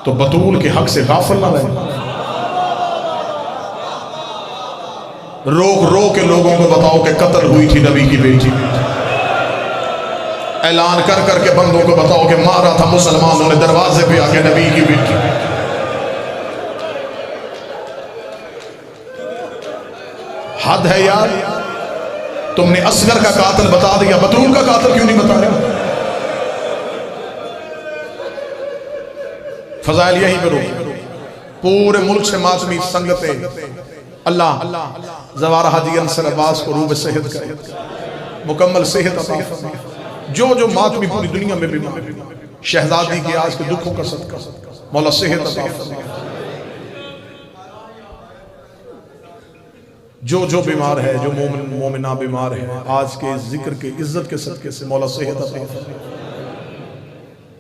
तो बतूल के हक से गाफिल ना रहे। रोक रोक के लोगों को बताओ कि कत्ल हुई थी नबी की बेटी। ऐलान कर करके बंदों को बताओ कि मारा था मुसलमानों ने दरवाजे पे आके नबी की बेटी। हद है यार, तुमने असगर का कातिल बता दिया, बतूल का कातिल क्यों नहीं बताया? फजाइल यहीं पे रोक। पूरे मुल्क से मातमी संगतें अल्लाह ज़वारा हाजी अंसर अब्बास को रूब सेहत करे, मुकम्मल सेहत अता फरमाए। जो जो मातमी पूरी दुनिया में बीमार, शहजादी के आज के दुखों का सदका मौला सेहत अता फरमाए। जो जो बीमार है, जो मोमिना बीमार है, आज के जिक्र के इज्जत के सदके से मौला सेहत अता फरमाए।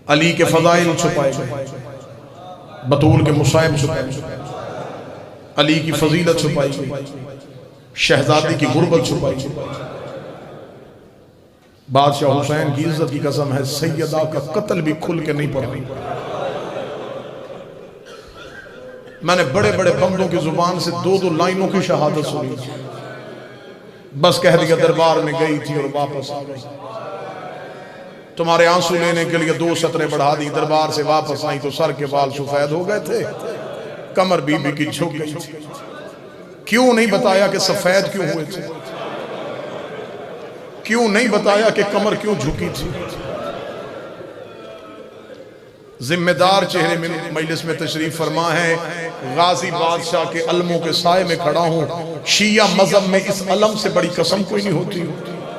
अली के फजाइल छुपाए गए, बतूल के मुसाइब छुपाए, अली की फजीलत छुपाई गई, शहजादी की गुर्बत छुपाई गई। बादशाह हुसैन की इज्जत की कसम है, सैयदा का कत्ल भी खुल के नहीं पड़ा। मैंने बड़े बड़े बंदों की जुबान से दो दो लाइनों की शहादत सुनी, बस कह दिया दरबार में गई थी और वापस आ गई। तुम्हारे आंसू लेने के लिए 2 सतरें बढ़ा दी, दरबार से वापस आई तो सर के बाल सफेद हो गए थे, कमर बीबी की झुक गई थी। क्यों नहीं बताया कि सफेद क्यों हुए थे? क्यों नहीं बताया कि कमर क्यों झुकी थी? जिम्मेदार चेहरे में मजलिस में तशरीफ फरमा है, गाजी बादशाह के अलमों के साए में खड़ा हूं। शिया मजहब में इस अलम से बड़ी कसम कोई नहीं होती।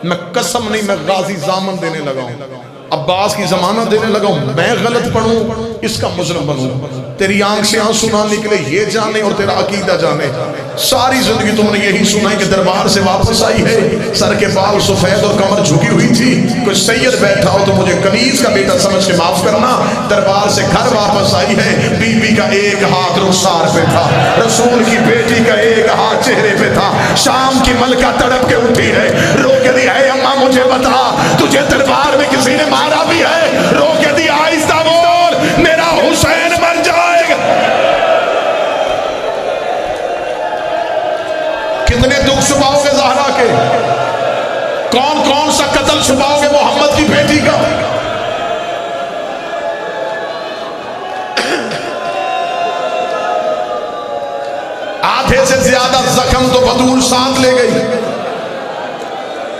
मैं कसम नहीं, मैं गाजी जामन देने लगा हूं, अब्बास की जमानत देने लगा हूं। मैं गलत पढ़ूं, इसका मुजरम बनूं। तेरी आंख से आंसू ना निकले ये जाने और तेरा अकीदा जाने। सारी जिंदगी तुमने यही सुना है कि दरबार से वापस आई है, सर के बाल सफेद और कमर झुकी हुई थी। कोई सैयद बैठा हो तो मुझे कनीज का बेटा समझ के माफ करना। दरबार से घर वापस आई है, बीबी का एक हाथ रुखसार पे था, रसूल की बेटी का एक हाथ चेहरे पे था। शाम की मलका तड़प के उठी है, रो के दी है, अम्मा मुझे बता तुझे दरबार में किसी ने मारा भी है? रो के दी, आहिस्ता बोल, मेरा हुसैन मर जाएगा। कितने दुख छुपाओगे ज़हरा के? कौन कौन सा कत्ल छुपाओगे मोहम्मद की बेटी का? आधे से ज्यादा जख्म तो बतूल साथ ले गई।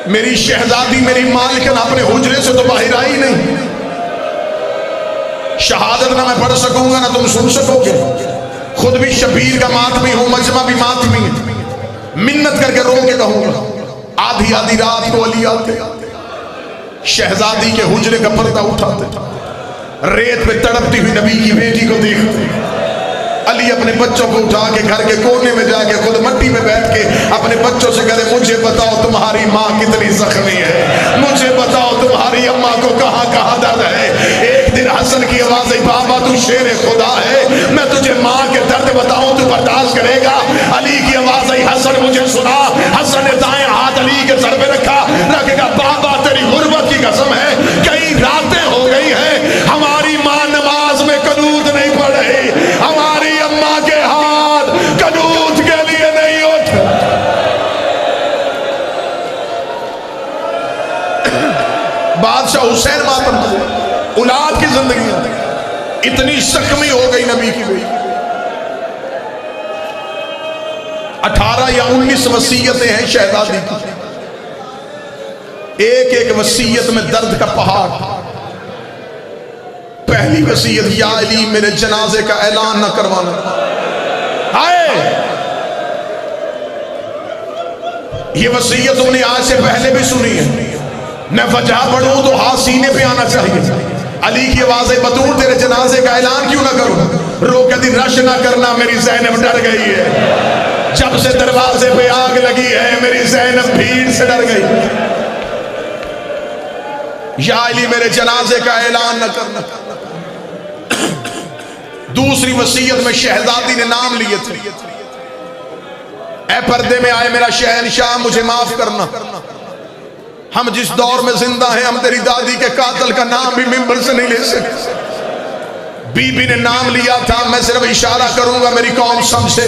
मेरी शहजादी, मेरी मालिकन अपने हुजरे से तो बाहर आई नहीं। शहादत ना मैं पढ़ सकूंगा ना तुम सुन सकोगे। खुद भी शबीर का मातमी हूं, मजमा भी मातमी है। मिन्नत करके रो के कहूंगा, आधी आधी रात को अली आते, शहजादी के हुजरे का पर्दा उठाते, रेत पे तड़पती हुई नबी की बेटी को देखते। अली अपने बच्चों को उठा के घर के कोने में जाके खुद मट्टी में बैठ के अपने बच्चों से कहते, मुझे बताओ तुम्हारी माँ कितनी जख्मी है, मुझे बताओ तुम्हारी अम्मा को कहाँ कहाँ दर्द है। एक दिन हसन की आवाज आई, बाबा तू शेर खुदा है, मैं तुझे माँ के दर्द बताऊं तू बर्दाश्त करेगा? अली की आवाज आई, हसन मुझे सुना। हसन ने दाएं हाथ अली के सर पे रखा, रखेगा, बाबा तेरी गुर्बत की कसम है, कई रातें हो गई है हमारी माँ नमाज में कनूत नहीं पढ़ रही, हमारी अम्मा के हाथ कनूत के लिए नहीं उठे। बादशाह हुसैन मातम, औलाद की जिंदगी इतनी जख्मी हो गई नबी की बेटी। 18 या 19 वसीयतें हैं शहजादी की, एक एक वसीयत में दर्द का पहाड़। पहली वसीयत, या अली मेरे जनाजे का ऐलान न करवाना। हाय, ये वसीयत तुमने आज से पहले भी सुनी है। मैं वजह पढ़ूं तो हाथ सीने पे आना चाहिए। अली की आवाज है, बतूल तेरे जनाजे का ऐलान क्यों ना करूं? रो के दी, रश ना करना, मेरी ज़ैनब डर गई है। जब से दरवाजे पे आग लगी है मेरी ज़ैनब भीड़ से डर गई। या अली मेरे जनाजे का ऐलान न करना। दूसरी वसीयत में शहजादी ने नाम लिए थे, ए पर्दे में आए मेरा शहनशाह मुझे माफ करना, हम जिस दौर में जिंदा हैं हम तेरी दादी के कातिल का नाम भी मिंबर से नहीं ले सकते। बीबी ने नाम लिया था, मैं सिर्फ इशारा करूंगा मेरी कौम समझे।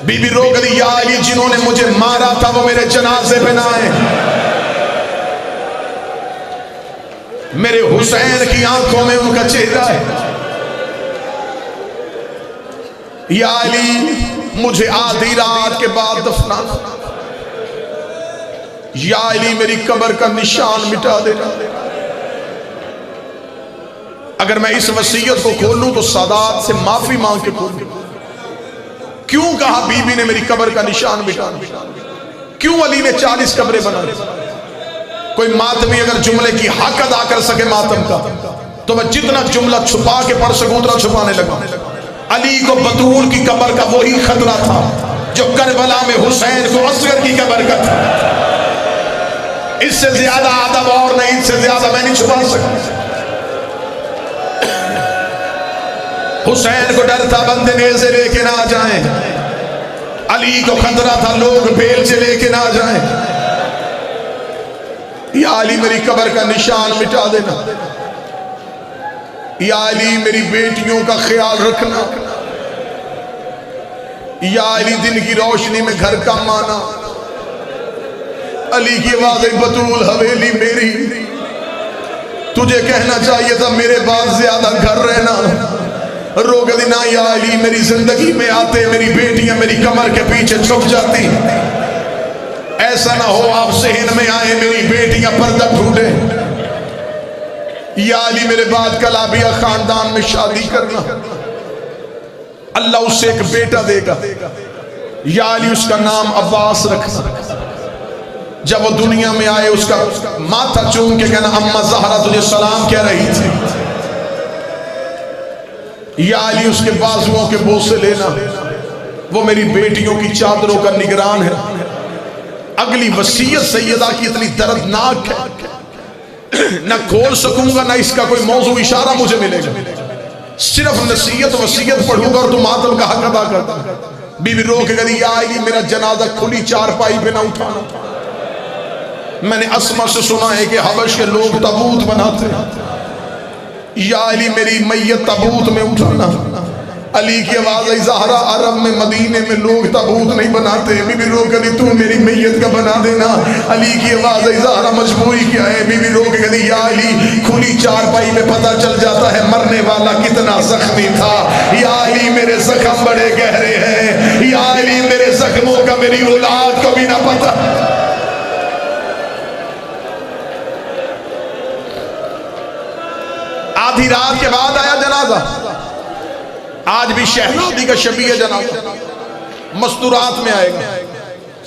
बीबी रो गई, या अली जिन्होंने मुझे मारा था वो मेरे जनाजे पे ना आए। मेरे हुसैन की आंखों में उनका चेहरा है। या अली मुझे आधी रात के बाद दफनाना। या अली मेरी कब्र का निशान मिटा देना। अगर मैं इस वसीयत को खोलूं तो सादात से माफी मांग के खोलूं। क्यों कहा बीबी ने मेरी कब्र का निशान मिटाना? क्यों अली ने 40 कब्रें बनाई? कोई मातमी अगर जुमले की हक अदा कर सके मातम का, तो मैं जितना जुमला छुपा के पढ़ सकूं उतना छुपाने लगा। अली को बतूल की कब्र का वही खतरा था जो करबला में हुसैन को असगर की कब्र का था। इससे ज्यादा अदब और नहीं, इससे ज्यादा मैं नहीं छुपा सकता। हुसैन को डर था बंदे नेज़े लेके ना जाएं। अली को खतरा था लोग बेलचे लेके ना जाएं। या अली मेरी कब्र का निशान मिटा देना। या अली मेरी बेटियों का ख्याल रखना। या अली दिन की रोशनी में घर का माना। अली की आवाज़ बतूल हवेली मेरी, तुझे कहना चाहिए था मेरे बाद ज्यादा घर रहना। रोग दिना या अली मेरी जिंदगी में आते मेरी बेटियां मेरी कमर के पीछे छुप जाती। ऐसा ना हो आप सहन में आए मेरी बेटियां पर्दा ढूंढे। या अली मेरे बाद कलाबिया खानदान में शादी करना। अल्लाह उससे एक बेटा देगा। या अली उसका नाम अब्बास रखना। जब वो दुनिया में आए उसका माथा चूम के कहना अम्मा ज़हरा तुझे सलाम कह रही थी। या अली उसके बाजुओं के बोसे लेना। वो मेरी बेटियों की चादरों का निगरान है। अगली वसीयत सैयदा की इतनी दर्दनाक है, ना खोल सकूंगा ना इसका कोई मौजू इशारा मुझे मिलेगा। सिर्फ नसीहत वसीयत पढ़ूंगा और तुम मातम का हक अदा करता। बीबी रो के कहती या अली मेरा जनाजा खुली चारपाई पे ना उठाना। मैंने अस्मा से सुना है कि हबश के लोग ताबूत बनाते। या अली मेरी मैयत ताबूत में उठाना। अली की आवाज आई ज़हरा अरब में मदीने में लोग ताबूत नहीं बनाते। बीबी रो कहती तू मेरी मैयत का बना देना। अली की आवाज आई ज़हरा मजबूरी क्या है? बीबी रो के कहती या अली खुली चारपाई में पता चल जाता है मरने वाला कितना जख्मी था। या अली मेरे जख्म बड़े गहरे हैं। या अली मेरे जख्मों का मेरी औलाद को भी ना पता। आधी रात के बाद आया जनाजा। आज भी शहजादी का शबीह जनाजा मस्तूरात में आएगा।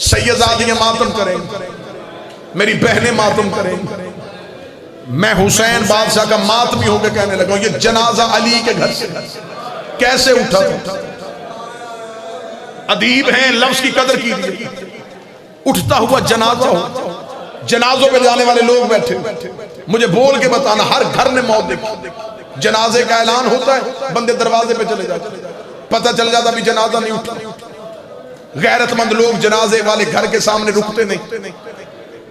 सैयदादियां मातम करेंगे, मेरी बहनें मातम करेंगी। मैं हुसैन बादशाह का मातमी होकर कहने लगा ये जनाजा अली के घर से कैसे उठा। अदीब हैं, लफ्ज की कदर कीजिए। उठता हुआ जनाजा हो, जनाजों पे जाने वाले लोग बैठे, मुझे बोल के बताना हर घर ने मौत देखी। जनाजे का ऐलान होता है, बंदे दरवाजे पे चले जाते, पता चल जाता भी जनाजा नहीं उठा। गैरतमंद लोग जनाजे वाले घर के सामने रुकते नहीं,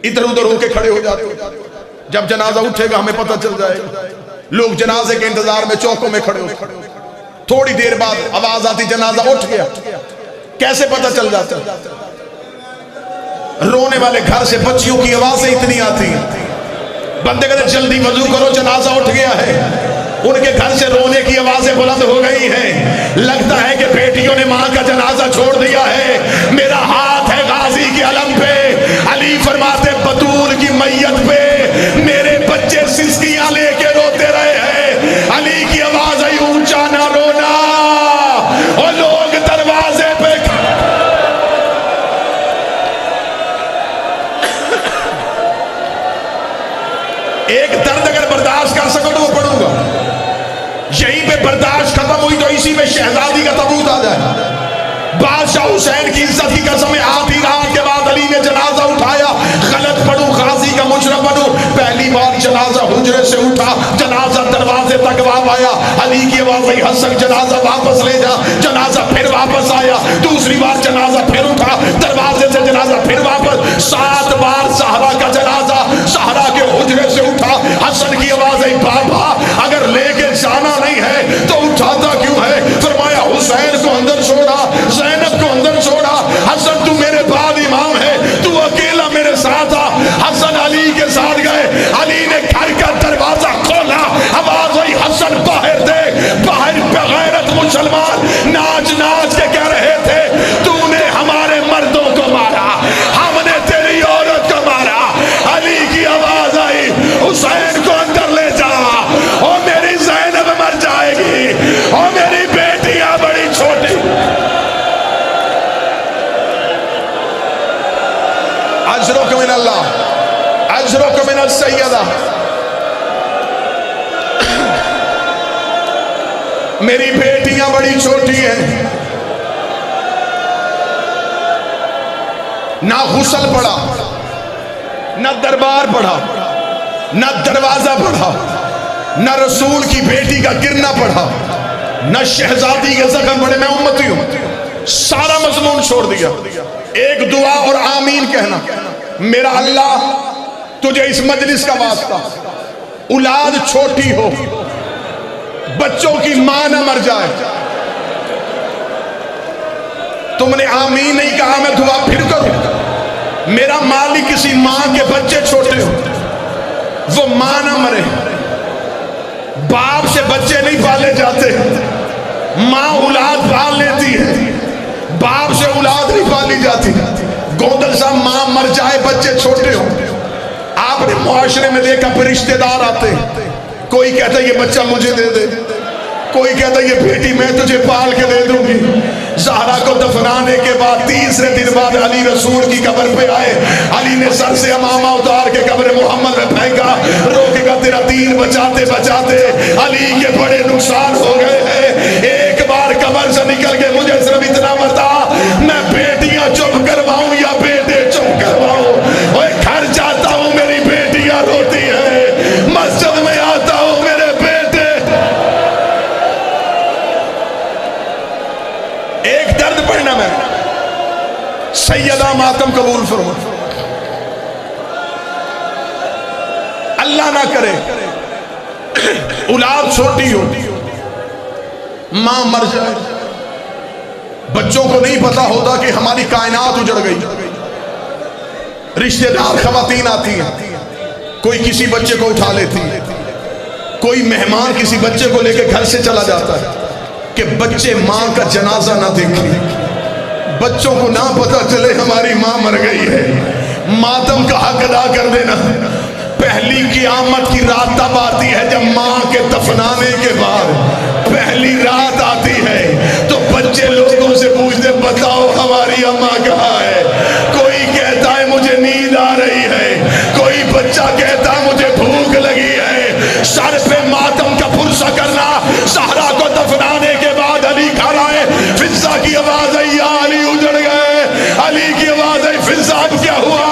इधर उधर होके खड़े हो जाते। जब जनाजा उठेगा हमें पता चल जाएगा। लोग जनाजे के इंतजार में चौकों में खड़े होते। थोड़ी देर बाद आवाज आती जनाजा उठ गया। कैसे पता चल जाता? रोने वाले घर से बच्चियों की आवाजें इतनी आती हैं, बंदे कहते जल्दी वजू करो जनाजा उठ गया है। उनके घर से रोने की आवाजें बुलंद हो गई हैं। लगता है कि बेटियों ने मां का जनाजा छोड़ दिया है। मेरा हाथ है गाजी के अलम पे। अली फरमाते बतूल की मैयत पे मेरे बच्चे सिस्कियां लेके रोते रहे हैं। अली की आवाज आई ऊंचा ना रोना। और लोग दरवाजे पे एक दर्द अगर बर्दाश्त कर सको तो वो पढ़ूंगा। यहीं पे बर्दाश्त खत्म हुई तो इसी में शहजादी का तबूत आ जाए। बादशाह हुसैन की इज्जत की कसम, आधी रात के बाद अली ने जनाजा उठाया। गलत पढ़ू गाजी का मुजरम बनू। पहली बार जनाजा हुजरे से उठा, जनाजा दरवाजे तक वाप आया। अली की आवाज आई हसन जनाजा वापस ले जा। जनाजा फिर वापस आया। दूसरी बार जनाजा फिर उठा, दरवाजे से जनाजा फिर वापस। 7 बार ज़हरा का जनाजा ज़हरा के हुजरे से उठा। हसन की आवाज आई बाबा अगर लेके जाना नहीं है तो सैयदा। मेरी बेटियां बड़ी छोटी हैं, ना गुस्ल पढ़ा, ना दरबार पढ़ा, ना दरवाजा पढ़ा, ना रसूल की बेटी का गिरना पढ़ा, ना शहजादी के जख्म पढ़े। मैं उम्मती हूं, सारा मजमून छोड़ दिया। एक दुआ और आमीन कहना, मेरा अल्लाह तुझे इस मजलिस का वास्ता, औलाद छोटी हो, बच्चों की मां ना मर जाए। तुमने आमीन नहीं कहा, मैं दुआ फिर करूं। मेरा मालिक किसी मां के बच्चे छोटे हो, वो मां ना मरे। बाप से बच्चे नहीं पाले जाते, मां औलाद पाल लेती है, बाप से औलाद नहीं पाली जाती। गोदल साहब मां मर जाए, बच्चे छोटे हो, आपने मुआशरे में देखा फिर रिश्तेदार आते, कोई कहता है ये बच्चा मुझे दे दे, कोई कहता है ये बेटी मैं तुझे पाल के दे दूंगी। ज़हरा को दफनाने के बाद तीसरे दिन बाद अली रसूल की कब्र पे आए, अली ने सर से अमामा उतार के कब्र मोहम्मद में फेंका। रोकेगा तेरा दीन बचाते बचाते अली के बड़े नुकसान हो गए हैं। एक बार कब्र से निकल के मुझे सिर्फ इतना बता, मैं बेटियां चुप करवाऊं या बेटे चुप करवाऊं? घर जाता हूं मेरी बेटियां रोती है, मस्जिद में आता हूं मेरे बेटे। एक दर्द पढ़ना, मैं सैयदा मातम कबूल फरमा। अल्लाह ना करे औलाद छोटी हो, मां मर जाए, बच्चों को नहीं पता होता कि हमारी कायनात उजड़ गई। रिश्तेदार खवातीन आती हैं, कोई किसी बच्चे को उठा लेती है, कोई मेहमान किसी बच्चे को लेकर घर से चला जाता है कि बच्चे मां का जनाजा ना देखें, बच्चों को ना पता चले हमारी मां मर गई है। मातम का हक अदा कर देना। पहली क़यामत की रात तब आती है जब मां के दफनाने के बाद पहली रात आती है, तो बच्चे लोगों से पूछते बताओ हमारी अम्मा कहाँ है। कोई कहता है मुझे नींद आ रही है, कोई बच्चा कहता है मुझे भूख लगी है। सर पे मातम का फुर्सा करना। ज़हरा को दफनाने के बाद अली खड़ा है, फिजा की आवाज आई, या अली उजड़ गए। अली की आवाज आई, फिजा अब क्या हुआ?